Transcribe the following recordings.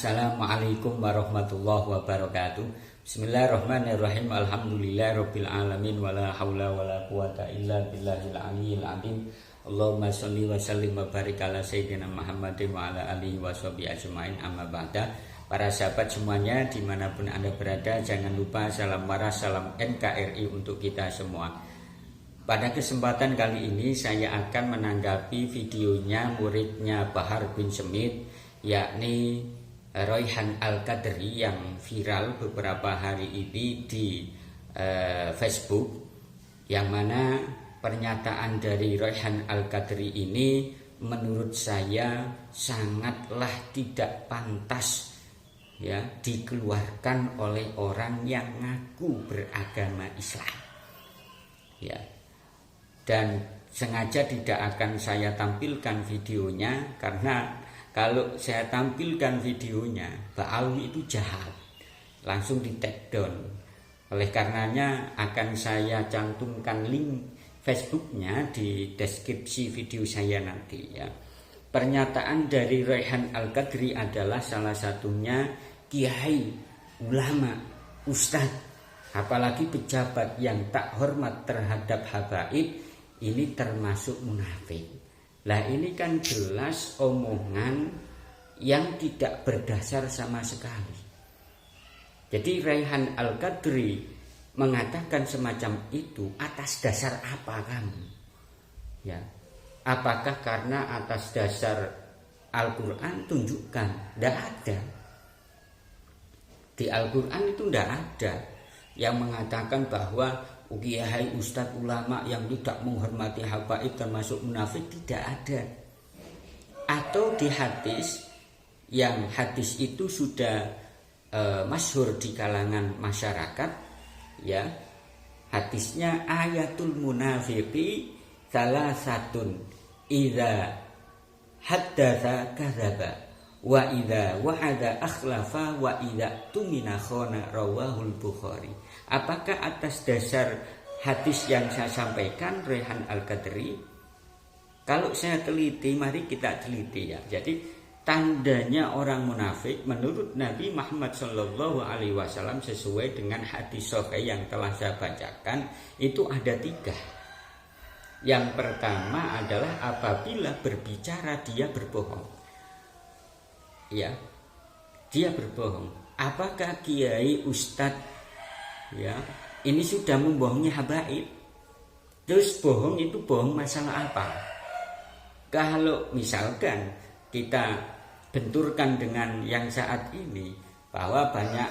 Assalamualaikum warahmatullahi wabarakatuh. Bismillahirrahmanirrahim. Alhamdulillahirabbil alamin wala haula wala quwata illa billahil aliyil azim. Allahumma shalli wa sallim wa barik ala sayyidina Muhammadin wa ala alihi washabihi ajmain, amma ba'da. Para sahabat semuanya dimanapun Anda berada, jangan lupa salam waras, salam NKRI untuk kita semua. Pada kesempatan kali ini saya akan menanggapi videonya muridnya Bahar bin Smith, yakni Royhan Al-Qadri, yang viral beberapa hari ini di Facebook, yang mana pernyataan dari Royhan Al-Qadri ini menurut saya sangatlah tidak pantas ya dikeluarkan oleh orang yang ngaku beragama Islam ya. Dan sengaja tidak akan saya tampilkan videonya, karena kalau saya tampilkan videonya, Pak Alwi itu jahat, langsung di take down. Oleh karenanya akan saya cantumkan link Facebooknya di deskripsi video saya nanti ya. Pernyataan dari Royhan Al-Qadri adalah salah satunya kiai, ulama, ustadz, apalagi pejabat yang tak hormat terhadap habaib, ini termasuk munafik. Lah ini kan jelas omongan yang tidak berdasar sama sekali. Jadi Royhan Al-Qadri mengatakan semacam itu atas dasar apa kamu? Ya. Apakah karena atas dasar Al-Quran? Tunjukkan. Tidak ada. Di Al-Quran itu tidak ada yang mengatakan bahwa kiai, ustadz, ulama yang tidak menghormati habaib termasuk munafik. Tidak ada. Atau di hadis, yang hadis itu sudah masyhur di kalangan masyarakat ya, hadisnya ayatul munafiqi salasatun idza haddatsa kadzaba wa idza wa'ada akhlafa wa idza tumina khana, rawahul Bukhari. Apakah atas dasar hadis yang saya sampaikan Royhan Al-Qadri? Kalau saya teliti, mari kita teliti ya. Jadi tandanya orang munafik menurut Nabi Muhammad SAW sesuai dengan hadis sahih yang telah saya bacakan itu ada 3. Yang pertama adalah apabila berbicara dia berbohong. Ya, dia berbohong. Apakah kiai, ustadz ya ini sudah membohongi habaib? Terus bohong itu bohong masalah apa? Kalau misalkan kita benturkan dengan yang saat ini, bahwa banyak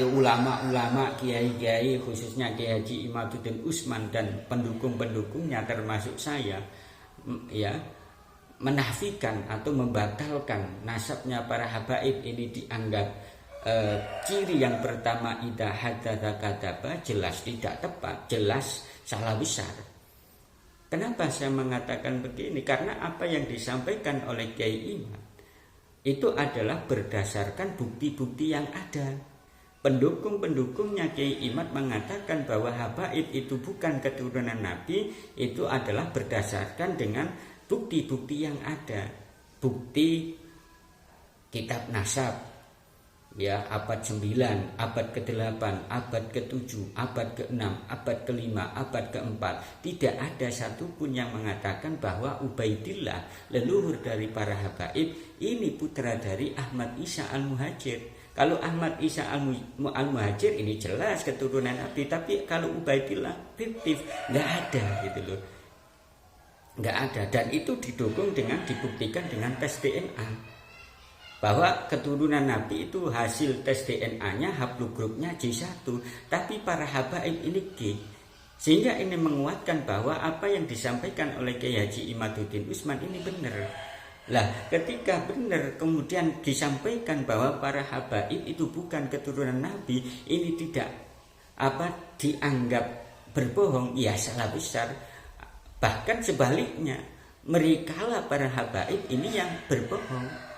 ulama-ulama, kiai-kiai, khususnya Kiai Haji Imaduddin Usman dan pendukung-pendukungnya termasuk saya ya, menafikan atau membatalkan nasabnya para habaib, ini dianggap ciri yang pertama idza haddatsa kadzaba, jelas tidak tepat, jelas salah besar. Kenapa saya mengatakan begini? Karena apa yang disampaikan oleh Kiai Imad itu adalah berdasarkan bukti-bukti yang ada. Pendukung-pendukungnya Kiai Imad mengatakan bahwa habaib itu bukan keturunan Nabi, itu adalah berdasarkan dengan bukti-bukti yang ada. Bukti kitab nasab ya, abad 9, abad ke-8, abad ke-7, abad ke-6, abad ke-5, abad ke-4. Tidak ada satupun yang mengatakan bahwa Ubaidillah, leluhur dari para habaib, ini putra dari Ahmad Isa Al-Muhajir. Kalau Ahmad Isa Al-Muhajir ini jelas keturunan Nabi, tapi kalau Ubaidillah fiktif, nggak ada gitu loh. Nggak ada. Dan itu didukung dengan, dibuktikan dengan tes DNA. Bahwa keturunan Nabi itu hasil tes DNA-nya haplogrupnya J1, tapi para habaib ini G. Sehingga ini menguatkan bahwa apa yang disampaikan oleh Kiai Haji Imaduddin Usman ini benar. Lah, ketika benar kemudian disampaikan bahwa para habaib itu bukan keturunan Nabi, ini tidak dianggap berbohong, ya salah besar. Bahkan sebaliknya, merekalah para habaib ini yang berbohong.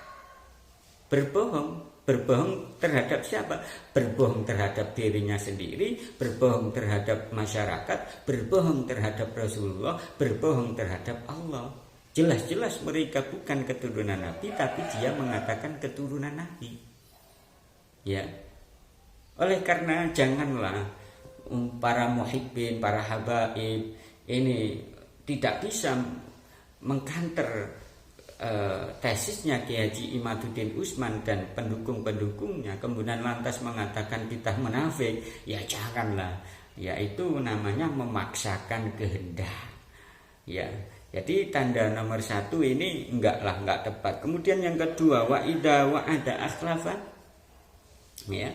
Berbohong terhadap siapa? Berbohong terhadap dirinya sendiri, berbohong terhadap masyarakat, berbohong terhadap Rasulullah, berbohong terhadap Allah. Jelas-jelas mereka bukan keturunan Nabi, tapi dia mengatakan keturunan Nabi. Ya. Oleh karena janganlah para muhibbin, para habaib ini tidak bisa mengkanter tesisnya Kiai Haji Imaduddin Usman dan pendukung-pendukungnya, kemudian lantas mengatakan kita munafik. Ya janganlah, ya itu namanya memaksakan kehendak. Ya, jadi tanda nomor 1 ini enggak tepat. Kemudian yang kedua, wa idza wa'ada akhlafa. Ya,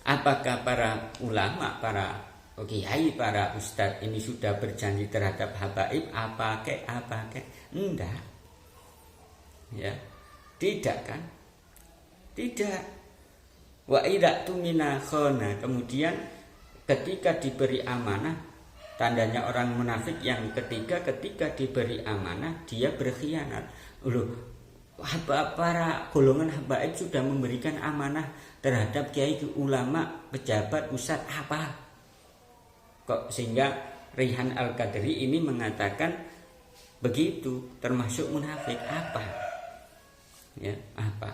apakah para ulama, para kiai, para ustadz ini sudah berjanji terhadap habaib? Apa kek? Enggak. Ya, tidak kan? Tidak. Wa idza tumina khana. Kemudian ketika diberi amanah, tandanya orang munafik yang ketiga, ketika diberi amanah dia berkhianat. Loh, para golongan habaib sudah memberikan amanah terhadap kiai, ulama, pejabat, ustadz, apa? Kok sehingga Raihan Al-Qadri ini mengatakan begitu, termasuk munafik? Apa? Ya, apa?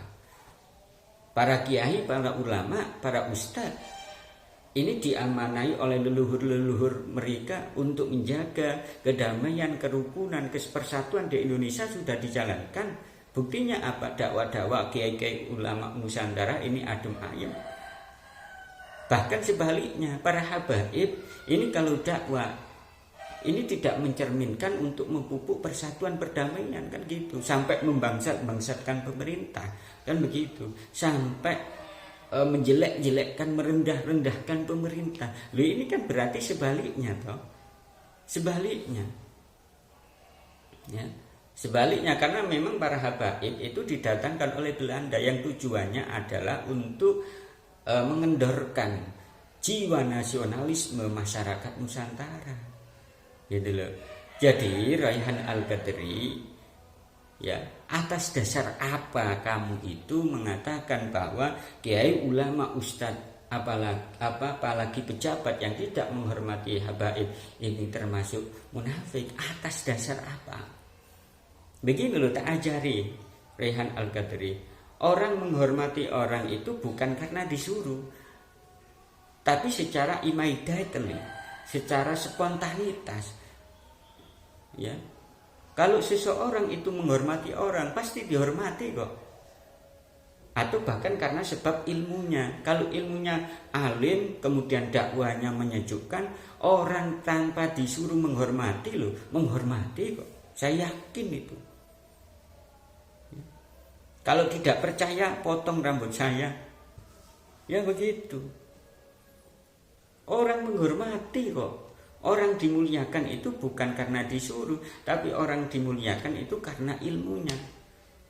Para kiai, para ulama, para ustadz ini diamanai oleh leluhur-leluhur mereka untuk menjaga kedamaian, kerukunan, persatuan di Indonesia sudah dijalankan. Buktinya apa? Dakwah-dakwah kiai-kiai ulama Nusantara ini adem ayem. Bahkan sebaliknya, para habaib ini kalau dakwah ini tidak mencerminkan untuk memupuk persatuan perdamaian, kan gitu. Sampai membangsatkan pemerintah, kan begitu. Sampai menjelek-jelekkan, merendah-rendahkan pemerintah. Loh, ini kan berarti sebaliknya toh. Sebaliknya. Ya. Sebaliknya, karena memang para habaib itu didatangkan oleh Belanda yang tujuannya adalah untuk mengendorkan jiwa nasionalisme masyarakat Nusantara. Gitu loh. Jadi Raihan Al-Qadri, ya, atas dasar apa kamu itu mengatakan bahwa kiai, ulama, ustadz, apalagi pejabat yang tidak menghormati habaib ini termasuk munafik? Atas dasar apa? Begini loh, tak ajari Raihan Al-Qadri. Orang menghormati orang itu bukan karena disuruh, tapi secara immediately, secara spontanitas. Ya. Kalau seseorang itu menghormati orang, pasti dihormati kok. Atau bahkan karena sebab ilmunya. Kalau ilmunya alim, kemudian dakwahnya menyejukkan, orang tanpa disuruh menghormati loh, menghormati kok. Saya yakin itu. Ya. Kalau tidak percaya, potong rambut saya. Ya begitu. Orang menghormati kok. Orang dimuliakan itu bukan karena disuruh, tapi orang dimuliakan itu karena ilmunya,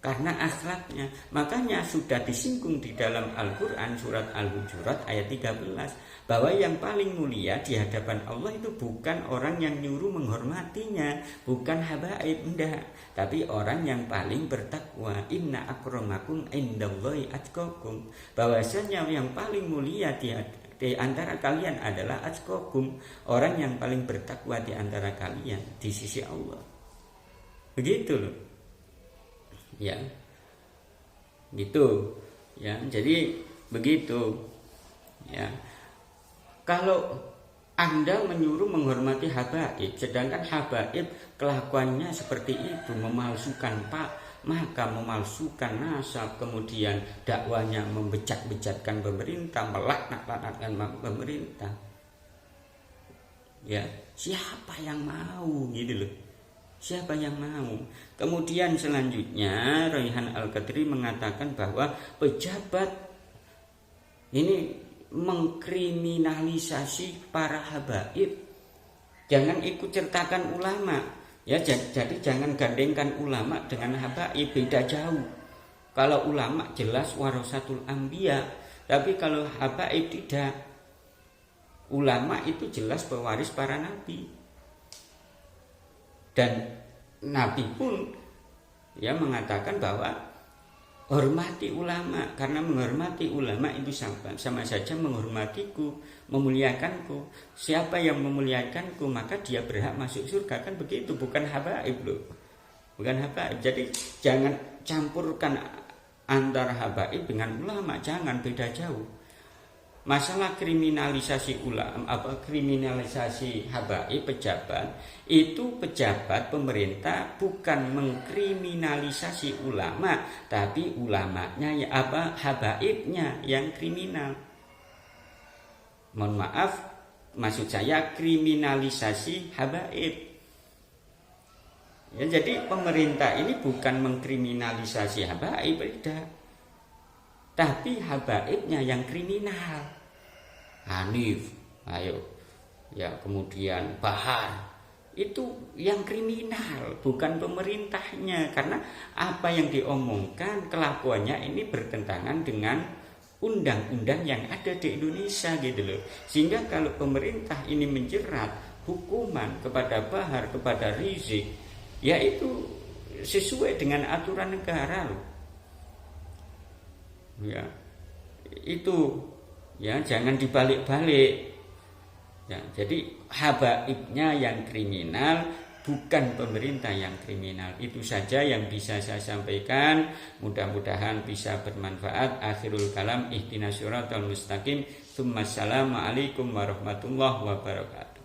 karena akhlaknya. Makanya sudah disinggung di dalam Al-Quran surat Al-Hujurat ayat 13 bahwa yang paling mulia di hadapan Allah itu bukan orang yang nyuruh menghormatinya, bukan habaib, enggak, tapi orang yang paling bertakwa. Inna akramakum indallahi atqakum. Bahwasanya yang paling mulia di antara kalian adalah atqakum, orang yang paling bertakwa di antara kalian di sisi Allah. Begitu loh. Ya. Gitu. Ya, jadi begitu. Ya. Kalau Anda menyuruh menghormati habaib, sedangkan habaib kelakuannya seperti itu, memalsukan maka memalsukan nasab, kemudian dakwanya membejat-bejatkan pemerintah, melaknat-laknatkan pemerintah. Ya, siapa yang mau gitu loh? Siapa yang mau? Kemudian selanjutnya Raihan Al-Qadri mengatakan bahwa pejabat ini mengkriminalisasi para habaib. Jangan ikut sertakan ulama. Ya, jadi jangan gandengkan ulama dengan habaib, beda jauh. Kalau ulama jelas warasatul anbiya, tapi kalau habaib tidak. Ulama itu jelas pewaris para nabi. Dan nabi pun ya mengatakan bahwa hormati ulama, karena menghormati ulama itu sama saja menghormatiku, memuliakanku. Siapa yang memuliakanku maka dia berhak masuk surga, kan begitu, bukan habaib loh. Bukan habaib. Jadi jangan campurkan antara habaib dengan ulama, jangan, beda jauh. masalah kriminalisasi ulama, kriminalisasi habaib pejabat, itu pejabat pemerintah bukan mengkriminalisasi ulama, tapi ulamanya ya habaibnya yang kriminal. Mohon maaf, maksud saya kriminalisasi habaib. Ya, jadi pemerintah ini bukan mengkriminalisasi habaib, tidak, tapi habaibnya yang kriminal. Hanif, ayo, ya kemudian Bahar, itu yang kriminal, bukan pemerintahnya, karena apa yang diomongkan kelakuannya ini bertentangan dengan undang-undang yang ada di Indonesia gitu loh. Sehingga kalau pemerintah ini menjerat hukuman kepada Bahar, kepada Rizik, ya itu sesuai dengan aturan negara loh. Ya, itu ya jangan dibalik-balik. Ya, jadi habaibnya yang kriminal, bukan pemerintah yang kriminal. Itu saja yang bisa saya sampaikan. Mudah-mudahan bisa bermanfaat. Akhirul kalam, ihdinas siratal mustaqim. Assalamualaikum warahmatullahi wabarakatuh.